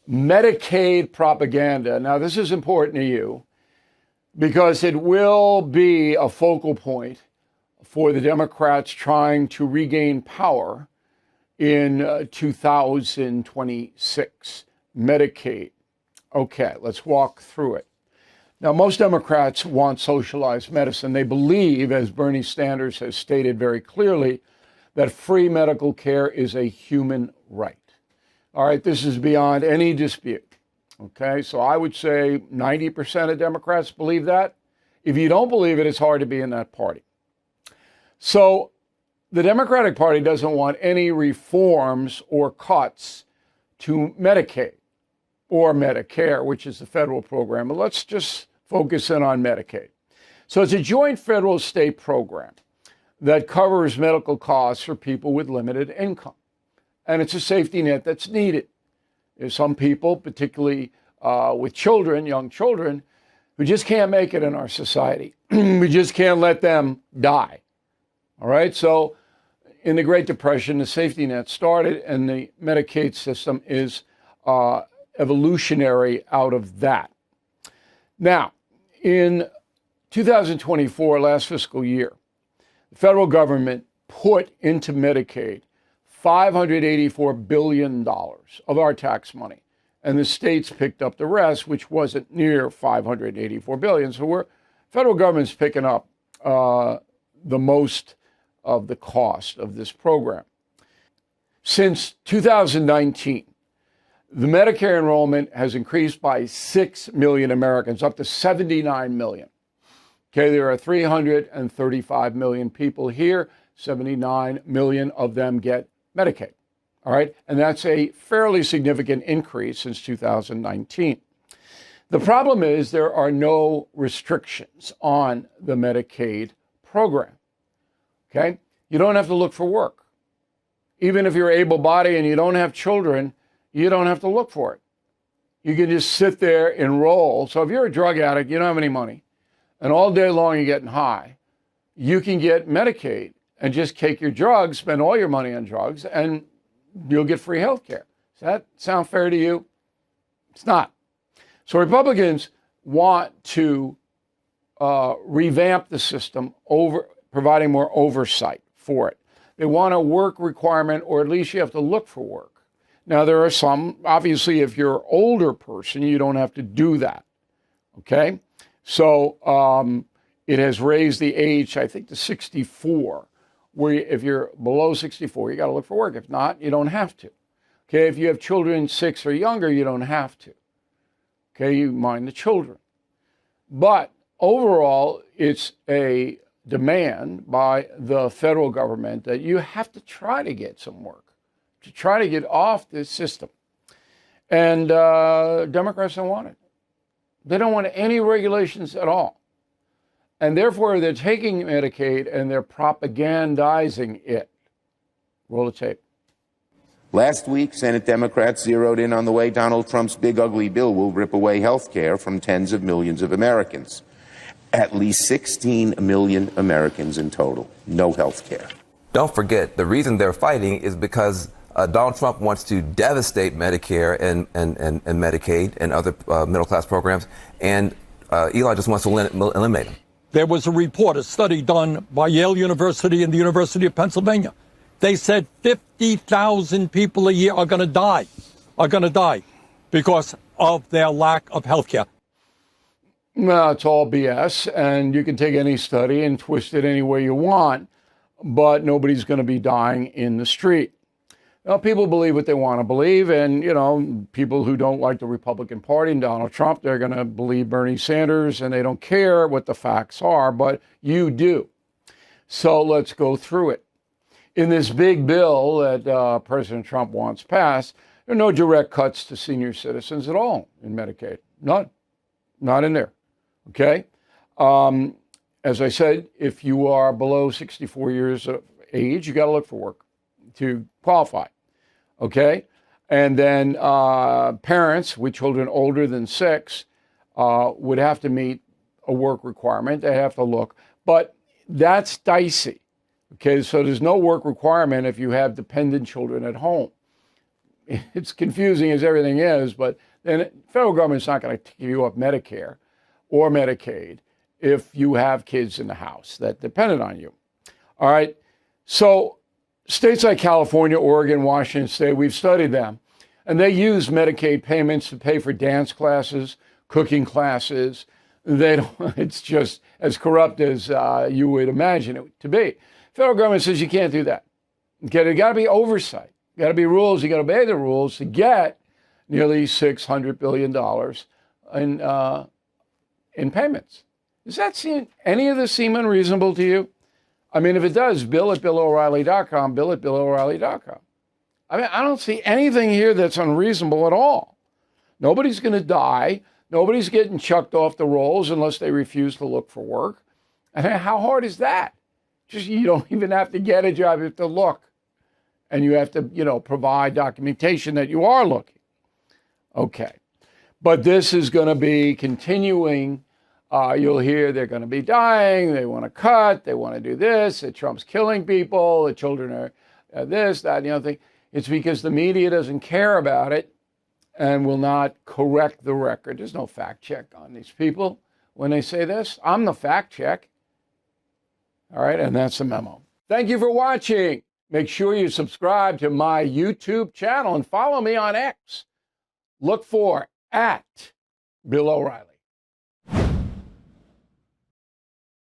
Medicaid propaganda. Now, this is important to you because it will be a focal point for the Democrats trying to regain power in 2026. Medicaid. Okay, let's walk through it. Now, most Democrats want socialized medicine. They believe, as Bernie Sanders has stated very clearly, that free medical care is a human right. All right, this is beyond any dispute. Okay, so I would say 90% of Democrats believe that. If you don't believe it, it's hard to be in that party. So the Democratic Party doesn't want any reforms or cuts to Medicaid or Medicare, which is the federal program. But let's just focus in on Medicaid. So it's a joint federal state program that covers medical costs for people with limited income. And it's a safety net that's needed. There's some people, particularly with children, young children, who just can't make it in our society. We just can't let them die. All right. So in the Great Depression, the safety net started, and the Medicaid system is evolutionary out of that. Now, in 2024, last fiscal year, the federal government put into Medicaid $584 billion of our tax money. And the states picked up the rest, which wasn't near $584 billion. So federal government's picking up the most of the cost of this program. Since 2019, the Medicare enrollment has increased by 6 million Americans, up to 79 million. Okay, there are 335 million people here. 79 million of them get Medicaid. All right, and that's a fairly significant increase since 2019. The problem is there are no restrictions on the Medicaid program. Okay, you don't have to look for work. Even if you're able-bodied and you don't have children, you don't have to look for it. You can just sit there, enroll. So if you're a drug addict, you don't have any money, and all day long you're getting high, you can get Medicaid and just take your drugs, spend all your money on drugs, and you'll get free health care. Does that sound fair to you? It's not. So Republicans want to revamp the system, providing more oversight for it. They want a work requirement, or at least you have to look for work. Now, there are some, obviously, if you're an older person, you don't have to do that. Okay? So it has raised the age, I think, to 64, where if you're below 64, you got to look for work. If not, you don't have to. Okay? If you have children 6 or younger, you don't have to. Okay? You mind the children. But overall, it's a demand by the federal government that you have to try to get some work, to try to get off this system. And Democrats don't want it. They don't want any regulations at all. And therefore, they're taking Medicaid and they're propagandizing it. Roll the tape. Last week, Senate Democrats zeroed in on the way Donald Trump's big ugly bill will rip away health care from tens of millions of Americans. At least 16 million Americans in total, no health care. Don't forget, the reason they're fighting is because Donald Trump wants to devastate Medicare and Medicaid and other middle-class programs, and Eli just wants to eliminate them. There was a report, a study done by Yale University and the University of Pennsylvania. They said 50,000 people a year are going to die because of their lack of health care. No, it's all BS, and you can take any study and twist it any way you want, but nobody's going to be dying in the street. Now, people believe what they want to believe, and, you know, people who don't like the Republican Party and Donald Trump, they're going to believe Bernie Sanders, and they don't care what the facts are, but you do. So let's go through it. In this big bill that President Trump wants passed, there are no direct cuts to senior citizens at all in Medicaid. None. Not in there. Okay? As I said, if you are below 64 years of age, you got to look for work to qualify. Okay? And then parents with children older than 6 would have to meet a work requirement. They have to look. But that's dicey. Okay? So there's no work requirement if you have dependent children at home. it's confusing as everything is, but then the federal government's not going to give you up Medicare or Medicaid if you have kids in the house that depended on you. All right. So states like California, Oregon, Washington State, we've studied them, and they use Medicaid payments to pay for dance classes, cooking classes. They don't, it's just as corrupt as you would imagine it to be. Federal government says you can't do that. Okay, there got to be oversight. Got to be rules. You got to obey the rules to get nearly $600 billion in payments. Does that seem, any of this seem unreasonable to you? I mean, if it does, bill at BillO'Reilly.com, bill at BillO'Reilly.com. I mean, I don't see anything here that's unreasonable at all. Nobody's going to die. Nobody's getting chucked off the rolls unless they refuse to look for work. I mean, how hard is that? Just, you don't even have to get a job, you have to look. And you have to, provide documentation that you are looking. Okay. But this is going to be continuing. You'll hear they're going to be dying. They want to cut. They want to do this. That Trump's killing people. The children are this, that, and the other thing. It's because the media doesn't care about it and will not correct the record. There's no fact check on these people when they say this. I'm the fact check. All right. And that's the memo. Thank you for watching. Make sure you subscribe to my YouTube channel and follow me on X. Look for @Bill O'Reilly.